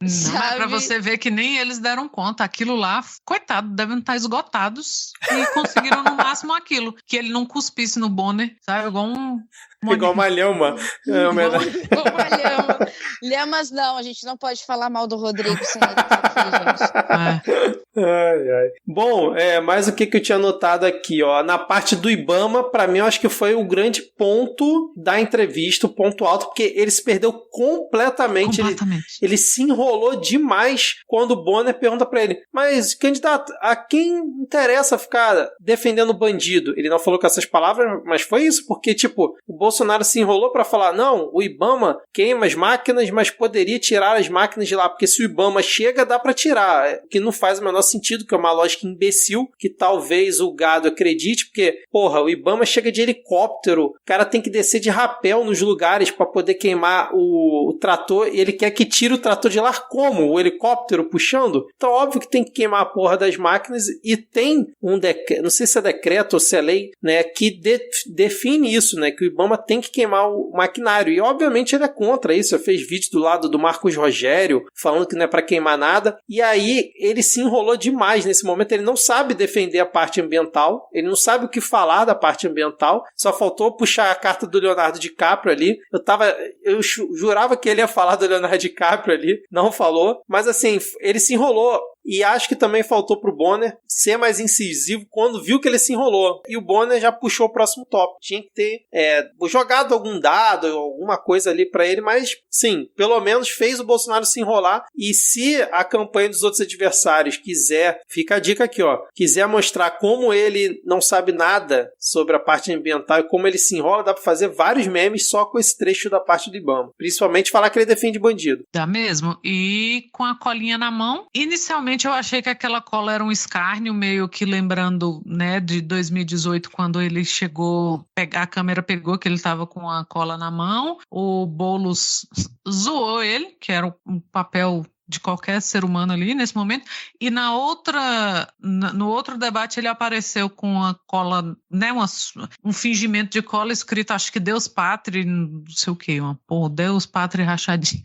Não, é pra você ver que nem eles deram conta. Aquilo lá, coitado, devem estar esgotados e conseguiram no máximo aquilo, que ele não cuspisse no Bonner, sabe? Igual uma lhama. Igual uma lhama. Lhamas não, a gente não pode falar mal do Rodrigo sem ele estar aqui, gente. Bom, mas o que eu tinha notado aqui, ó, na parte do IBAMA, pra mim, eu acho que foi o grande ponto da entrevista, o ponto alto, porque ele se perdeu completamente. Ele se enrolou demais quando o Bonner pergunta pra ele, mas, candidato, a quem interessa ficar defendendo o bandido? Ele não falou com essas palavras, mas foi isso, porque, tipo, o Bolsonaro se enrolou pra falar, não, o IBAMA queima as máquinas, mas poderia tirar as máquinas de lá, porque se o IBAMA chega, dá pra tirar, que não faz o menor sentido, que é uma lógica imbecil, que talvez o gado acredite, porque, porra, o Ibama chega de helicóptero, o cara tem que descer de rapel nos lugares para poder queimar o trator, e ele quer que tire o trator de lá como? O helicóptero puxando? Então, óbvio que tem que queimar a porra das máquinas, e tem um decreto, não sei se é decreto ou se é lei, né, que define isso, né, que o Ibama tem que queimar o maquinário, e obviamente ele é contra isso. Eu fiz vídeo do lado do Marcos Rogério, falando que não é para queimar nada, e aí ele se enrolou demais nesse momento. Ele não sabe defender a parte ambiental, ele não sabe o que falar da parte ambiental, só faltou puxar a carta do Leonardo DiCaprio ali. Eu jurava que ele ia falar do Leonardo DiCaprio ali, não falou, mas assim, ele se enrolou. E acho que também faltou pro Bonner ser mais incisivo quando viu que ele se enrolou. E o Bonner já puxou o próximo tópico. Tinha que ter jogado algum dado, alguma coisa ali pra ele, mas sim, pelo menos fez o Bolsonaro se enrolar. E se a campanha dos outros adversários quiser, fica a dica aqui, ó, quiser mostrar como ele não sabe nada sobre a parte ambiental e como ele se enrola, dá pra fazer vários memes só com esse trecho da parte do Ibama. Principalmente falar que ele defende bandido. Dá mesmo. E com a colinha na mão, inicialmente eu achei que aquela cola era um escárnio, meio que lembrando, né, de 2018, quando ele chegou, a câmera pegou que ele estava com a cola na mão, o Boulos zoou ele, que era um papel de qualquer ser humano ali nesse momento, e no outro debate ele apareceu com a cola, né, um fingimento de cola escrito, acho que Deus Pátria, não sei o que, Deus Pátria rachadinha.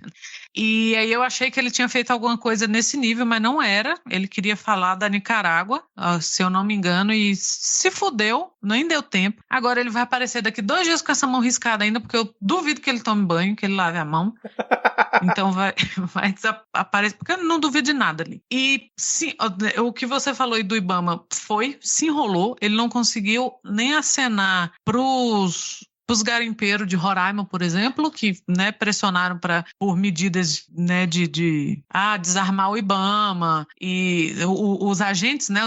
E aí eu achei que ele tinha feito alguma coisa nesse nível, mas não era. Ele queria falar da Nicarágua, se eu não me engano, e se fudeu, nem deu tempo. Agora ele vai aparecer daqui 2 dias com essa mão riscada ainda, porque eu duvido que ele tome banho, que ele lave a mão. Então vai desaparecer, porque eu não duvido de nada ali. E sim, o que você falou aí do Ibama se enrolou, ele não conseguiu nem acenar pros garimpeiros de Roraima, por exemplo, que, né, pressionaram por medidas, né, de desarmar o Ibama, e os agentes, né,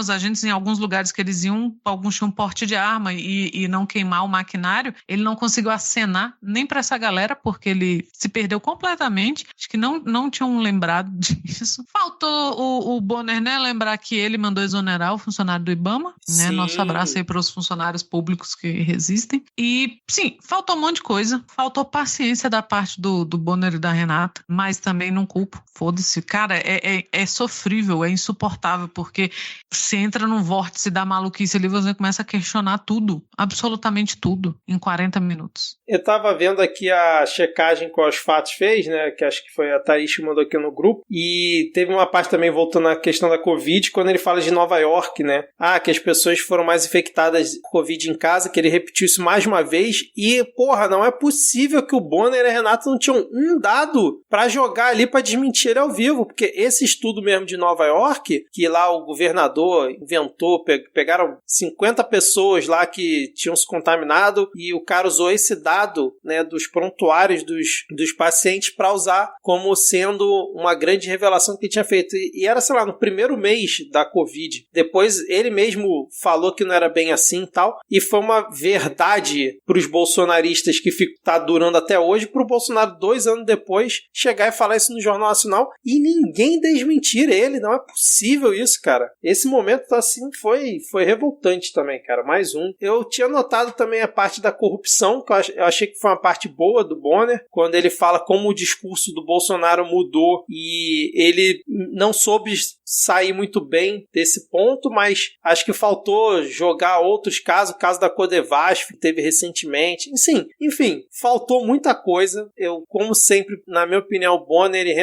em alguns lugares que eles iam, alguns tinham porte de arma e não queimar o maquinário, ele não conseguiu acenar nem para essa galera, porque ele se perdeu completamente. Acho que não tinham lembrado disso. Faltou o Bonner, né, lembrar que ele mandou exonerar o funcionário do Ibama, né, nosso abraço aí para os funcionários públicos que resistem. E, sim, faltou um monte de coisa, faltou paciência da parte do Bonner e da Renata, mas também não culpo, foda-se. Cara, é sofrível, é insuportável, porque você entra num vórtice da maluquice ali e você começa a questionar tudo, absolutamente tudo, em 40 minutos. Eu tava vendo aqui a checagem que o Aos Fatos fez, né, que acho que foi a Thaís que mandou aqui no grupo, e teve uma parte também voltando à questão da Covid, quando ele fala de Nova York, né, que as pessoas foram mais infectadas com Covid em casa, que ele repetiu isso mais uma vez. E, porra, não é possível que o Bonner e a Renata não tinham um dado pra jogar ali pra desmentir ele ao vivo, porque esse estudo mesmo de Nova York, que lá o governador inventou, pegaram 50 pessoas lá que tinham se contaminado, e o cara usou esse dado, né, dos prontuários dos pacientes pra usar como sendo uma grande revelação que ele tinha feito. E era, sei lá, no primeiro mês da Covid. Depois ele mesmo falou que não era bem assim e tal, e foi uma verdade pros bolsonaristas que tá durando até hoje, pro Bolsonaro 2 anos depois chegar e falar isso no Jornal Nacional e ninguém desmentir ele. Não é possível isso, cara. Esse momento assim foi revoltante também, cara. Mais um. Eu tinha notado também a parte da corrupção, que eu achei que foi uma parte boa do Bonner, quando ele fala como o discurso do Bolsonaro mudou e ele não soube sair muito bem desse ponto, mas acho que faltou jogar outros casos, o caso da Codevasf que teve recentemente. Enfim, faltou muita coisa. Eu, como sempre, na minha opinião, Bonner e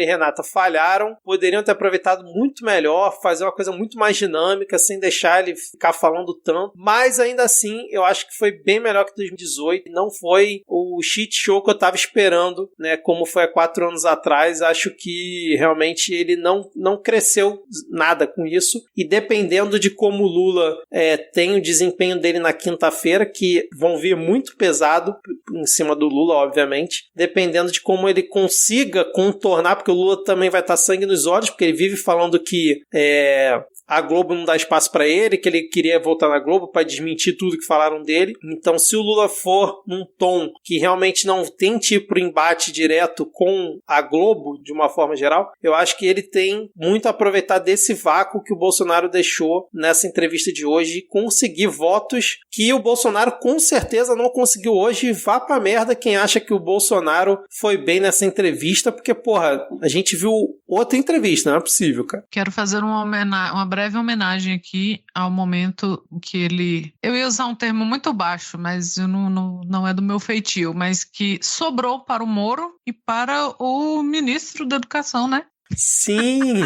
Renata falharam. Poderiam ter aproveitado muito melhor, fazer uma coisa muito mais dinâmica, sem deixar ele ficar falando tanto. Mas ainda assim, eu acho que foi bem melhor que 2018. Não foi o shit show que eu tava esperando, né? Como foi há 4 anos atrás. Acho que realmente ele não cresceu nada com isso. E dependendo de como o Lula tem o desempenho dele na quinta-feira, que vão vir muito pesado em cima do Lula, obviamente, dependendo de como ele consiga contornar, porque o Lula também vai estar sangue nos olhos, porque ele vive falando que a Globo não dá espaço pra ele, que ele queria voltar na Globo pra desmentir tudo que falaram dele. Então, se o Lula for num tom que realmente não tente ir pro embate direto com a Globo, de uma forma geral, eu acho que ele tem muito a aproveitar desse vácuo que o Bolsonaro deixou nessa entrevista de hoje e conseguir votos que o Bolsonaro com certeza não conseguiu hoje. Vá pra merda quem acha que o Bolsonaro foi bem nessa entrevista, porque, porra, a gente viu outra entrevista, não é possível, cara. Quero fazer uma breve homenagem aqui ao momento que ele... Eu ia usar um termo muito baixo, mas não é do meu feitio, mas que sobrou para o Moro e para o ministro da Educação, né? Sim!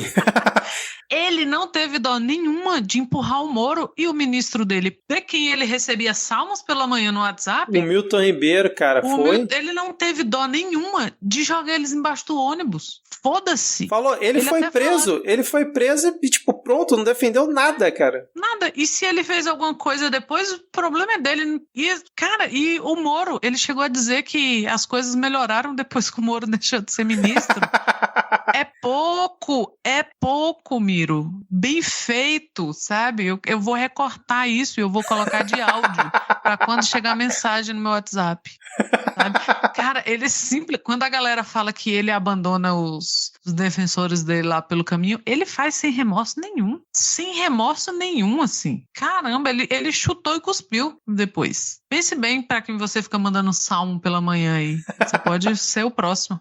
Ele não teve dó nenhuma de empurrar o Moro e o ministro dele, de quem ele recebia salmos pela manhã no WhatsApp. O Milton Ribeiro, cara, foi? Ele não teve dó nenhuma de jogar eles embaixo do ônibus. Foda-se. Ele foi preso. Ele foi preso e, tipo, pronto, não defendeu nada, cara. Nada. E se ele fez alguma coisa depois, o problema é dele. E o Moro, ele chegou a dizer que as coisas melhoraram depois que o Moro deixou de ser ministro. É pouco, Miro. Bem feito, sabe? Eu vou recortar isso e eu vou colocar de áudio pra quando chegar a mensagem no meu WhatsApp. Sabe? Cara, ele quando a galera fala que ele abandona os defensores dele lá pelo caminho, ele faz sem remorso nenhum. Sem remorso nenhum, assim. Caramba, ele chutou e cuspiu depois. Pense bem pra quem você fica mandando salmo pela manhã aí. Você pode ser o próximo.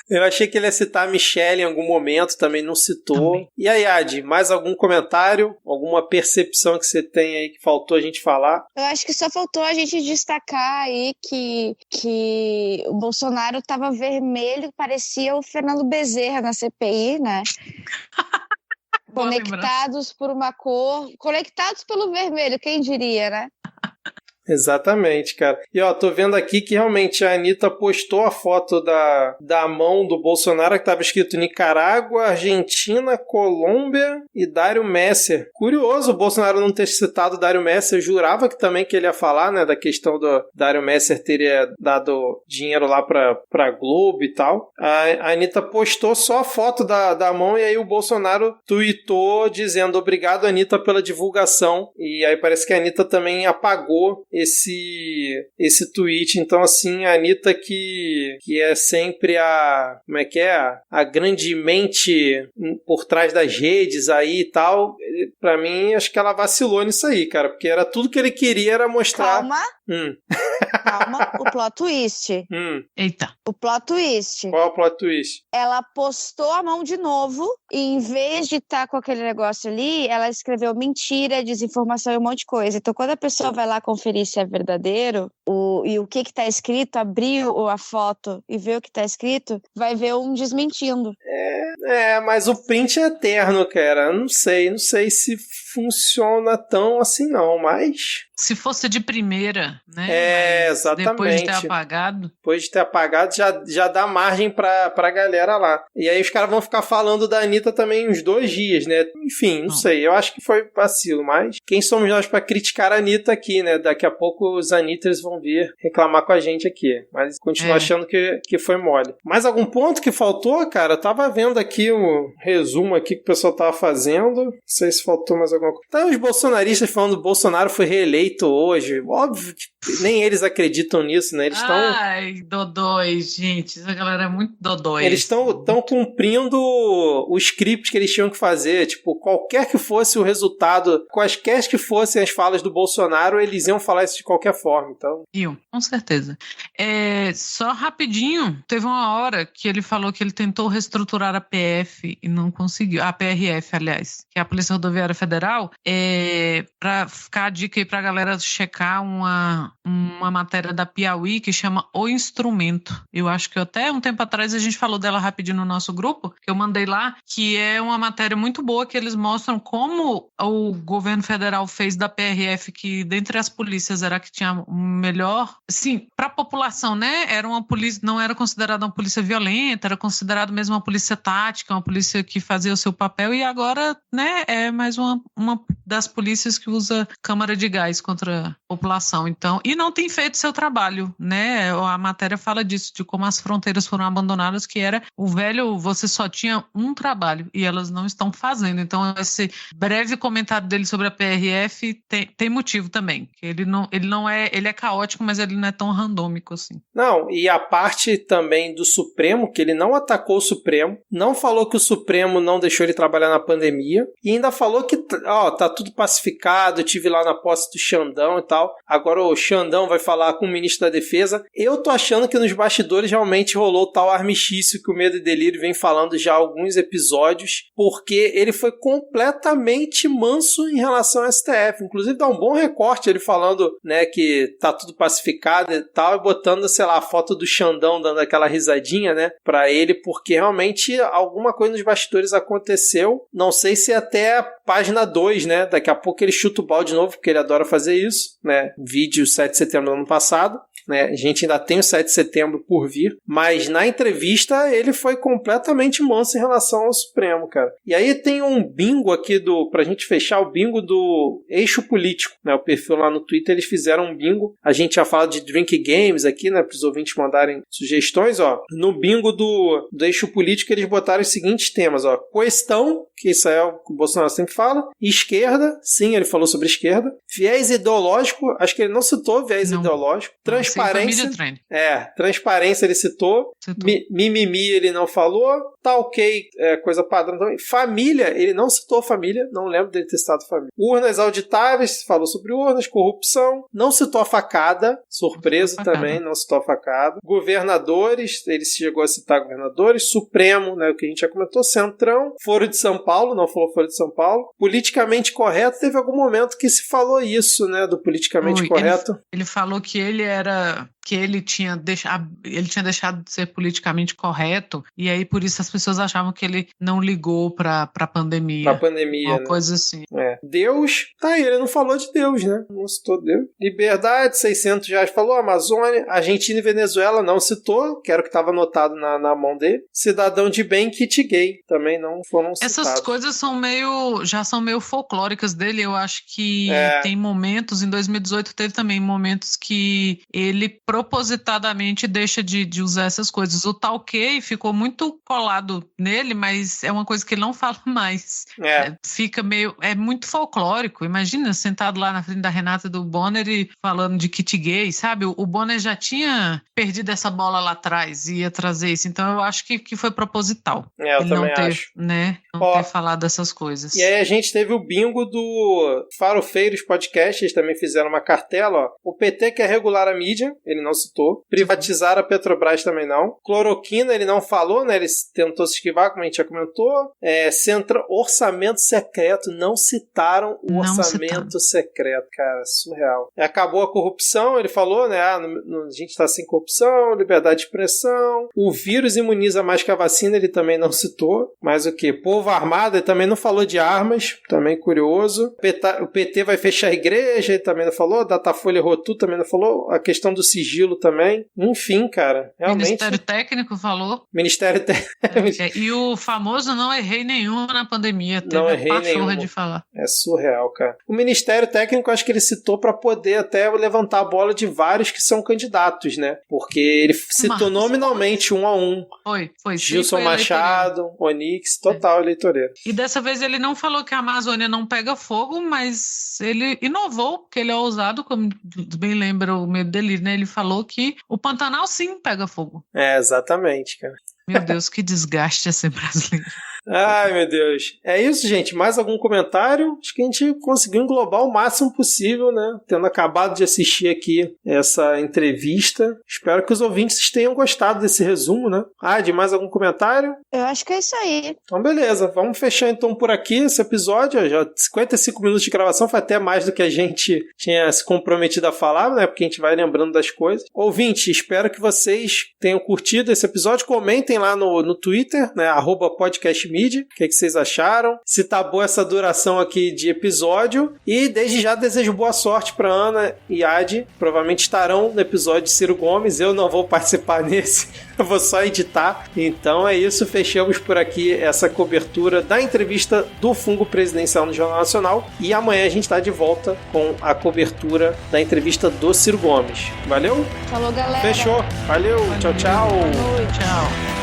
Eu achei que ele ia citar a Michelle em algum momento, também não citou. Também. E aí, Adi, mais algum comentário? Alguma percepção que você tem aí que faltou a gente falar? Eu acho que só faltou a gente destacar aí que o Bolsonaro tava vermelho, parecia o Fernando Bezerra na CPI, né? Conectados por uma cor, conectados pelo vermelho, quem diria, né? Exatamente, cara. E ó, tô vendo aqui que realmente a Anitta postou a foto da mão do Bolsonaro que tava escrito Nicarágua, Argentina, Colômbia e Dário Messer. Curioso o Bolsonaro não ter citado o Dário Messer. Eu jurava que também que ele ia falar, né, da questão do Dário Messer teria dado dinheiro lá pra Globo e tal. A Anitta postou só a foto da mão e aí o Bolsonaro tweetou dizendo obrigado, Anitta, pela divulgação. E aí parece que a Anitta também apagou esse tweet. Então, assim, a Anitta que é sempre como é que é? A grande mente por trás das redes aí e tal, pra mim, acho que ela vacilou nisso aí, cara, porque era tudo que ele queria era mostrar... Calma, o plot twist. Eita. O plot twist. Qual é o plot twist? Ela postou a mão de novo e em vez de estar com aquele negócio ali, ela escreveu mentira, desinformação e um monte de coisa. Então, quando a pessoa vai lá conferir se é verdadeiro e o que está escrito, abrir a foto e ver o que está escrito, vai ver um desmentindo. Mas o print é eterno, cara. Não sei se funciona tão assim não, mas... Se fosse de primeira, né? Exatamente. Depois de ter apagado. Depois de ter apagado, já dá margem pra galera lá. E aí os caras vão ficar falando da Anitta também uns 2 dias, né? Enfim, não sei. Eu acho que foi vacilo, mas quem somos nós pra criticar a Anitta aqui, né? Daqui a pouco os Anitters vão vir reclamar com a gente aqui. Mas continuo achando que foi mole. Mais algum ponto que faltou, cara? Eu tava vendo aqui o resumo aqui que o pessoal tava fazendo. Não sei se faltou mais alguma coisa. Tá os bolsonaristas falando que o Bolsonaro foi reeleito hoje. Óbvio que nem eles acreditam nisso, né? Eles estão... Ai, dodóis, gente. Essa galera é muito dodóis. Eles estão cumprindo o script que eles tinham que fazer. Tipo, qualquer que fosse o resultado, quaisquer que fossem as falas do Bolsonaro, eles iam falar isso de qualquer forma. Então... Com certeza. Só rapidinho, teve uma hora que ele falou que ele tentou reestruturar a PF e não conseguiu. A PRF, aliás, que é a Polícia Rodoviária Federal, pra ficar a dica aí pra galera checar uma matéria da Piauí que chama O Instrumento. Eu acho que até um tempo atrás a gente falou dela rapidinho no nosso grupo, que eu mandei lá, que é uma matéria muito boa que eles mostram como o governo federal fez da PRF, que dentre as polícias era a que tinha o melhor, sim, para a população, né? Era uma polícia, não era considerada uma polícia violenta, era considerada mesmo uma polícia tática, uma polícia que fazia o seu papel, e agora, né, é mais uma das polícias que usa câmara de gás contra a população. Então, e não tem feito seu trabalho, né? A matéria fala disso, de como as fronteiras foram abandonadas, que era o velho, você só tinha um trabalho e elas não estão fazendo. Então, esse breve comentário dele sobre a PRF tem motivo também. Ele é caótico, mas ele não é tão randômico assim. Não, e a parte também do Supremo, que ele não atacou o Supremo, não falou que o Supremo não deixou ele trabalhar na pandemia, e ainda falou que, tá tudo pacificado, eu tive lá na posse do Xandão e tal, agora o Xandão vai falar com o ministro da Defesa. Eu tô achando que nos bastidores realmente rolou tal armistício que o Medo e Delírio vem falando já há alguns episódios, porque ele foi completamente manso em relação ao STF, inclusive dá um bom recorte ele falando, né, que tá tudo pacificado e tal, e botando, sei lá, a foto do Xandão dando aquela risadinha, né, pra ele, porque realmente alguma coisa nos bastidores aconteceu, não sei se até a página 2, né, daqui a pouco ele chuta o balde de novo, porque ele adora fazer isso, né, vídeo 7 de setembro do ano passado, né, a gente ainda tem o 7 de setembro por vir, mas na entrevista ele foi completamente manso em relação ao Supremo, cara. E aí tem um bingo aqui pra gente fechar, o bingo do Eixo Político, né, o perfil lá no Twitter, eles fizeram um bingo, a gente já fala de Drink Games aqui, né, para os ouvintes mandarem sugestões, ó, no bingo do Eixo Político eles botaram os seguintes temas, ó, questão, que isso é o que o Bolsonaro sempre fala, esquerda, sim, ele falou sobre esquerda, viés ideológico, acho que ele não citou viés ideológico, transparência, transparência ele citou. Mimimi ele não falou, tá ok, coisa padrão também, família, ele não citou família, não lembro dele ter citado família, urnas auditáveis, falou sobre urnas, corrupção, não citou a facada, surpreso também, não citou a facada, governadores, ele chegou a citar governadores, Supremo, né, o que a gente já comentou, Centrão, Foro de São Paulo, não falou Foro de São Paulo, politicamente correto, teve algum momento que se falou isso, né, do politicamente correto. Ele falou que ele tinha deixado de ser politicamente correto, e aí por isso as pessoas achavam que ele não ligou pra pandemia. Pra pandemia, uma né? coisa assim. Deus, ele não falou de Deus, né? Não citou Deus. Liberdade, R$600, falou Amazônia. Argentina e Venezuela não citou, que era o que estava anotado na mão dele. Cidadão de bem, kit gay, também não foram citados. Essas coisas já são meio folclóricas dele, eu acho que tem momentos, em 2018 teve também momentos que ele propositadamente deixa de usar essas coisas. O talquei ficou muito colado nele, mas é uma coisa que ele não fala mais. Fica meio... É muito folclórico. Imagina, sentado lá na frente da Renata e do Bonner e falando de kit gay, sabe? O Bonner já tinha perdido essa bola lá atrás e ia trazer isso. Então eu acho que foi proposital. Eu ele também não acho. Não ter falado dessas coisas. E aí a gente teve o bingo do Farofeiros Podcast, eles também fizeram uma cartela, ó. O PT quer regular a mídia, ele não citou. Privatizar a Petrobras também não. Cloroquina ele não falou, né? Ele tentou se esquivar, como a gente já comentou. Orçamento secreto, não citaram o orçamento secreto, cara, surreal. Acabou a corrupção, ele falou, né? A gente tá sem corrupção, liberdade de expressão. O vírus imuniza mais que a vacina, ele também não citou. Mas o que? Povo armado, ele também não falou de armas, também curioso. O PT vai fechar a igreja, ele também não falou. Datafolha Rotu também não falou. A questão do sigilo também. Enfim, cara, realmente... Ministério Técnico falou. Ministério Técnico. E o famoso não errei nenhum na pandemia. Teve não errei nenhum. De falar. É surreal, cara. O Ministério Técnico, acho que ele citou para poder até levantar a bola de vários que são candidatos, né? Porque ele citou nominalmente um a um. Foi. Gilson Machado, Onix, total eleitoreiro. E dessa vez ele não falou que a Amazônia não pega fogo, mas ele inovou, porque ele é ousado, como bem lembra o Medo Delírio, né? Ele falou que o Pantanal sim pega fogo. Exatamente, cara. Meu Deus, que desgaste é ser brasileiro. Ai, meu Deus. É isso, gente. Mais algum comentário? Acho que a gente conseguiu englobar o máximo possível, né? Tendo acabado de assistir aqui essa entrevista. Espero que os ouvintes tenham gostado desse resumo, né? De mais algum comentário? Eu acho que é isso aí. Então, beleza. Vamos fechar então por aqui esse episódio. Já 55 minutos de gravação, foi até mais do que a gente tinha se comprometido a falar, né? Porque a gente vai lembrando das coisas. Ouvinte, espero que vocês tenham curtido esse episódio. Comentem lá no Twitter, né? @podcastmedia. mídia. O que vocês acharam? Se tá boa essa duração aqui de episódio. E desde já desejo boa sorte pra Ana e Adi. Provavelmente estarão no episódio de Ciro Gomes. Eu não vou participar nesse. Eu vou só editar. Então é isso. Fechamos por aqui essa cobertura da entrevista do fungo presidencial no Jornal Nacional. E amanhã a gente tá de volta com a cobertura da entrevista do Ciro Gomes. Valeu? Falou, galera. Fechou. Valeu. Tchau, tchau. Boa noite. Tchau.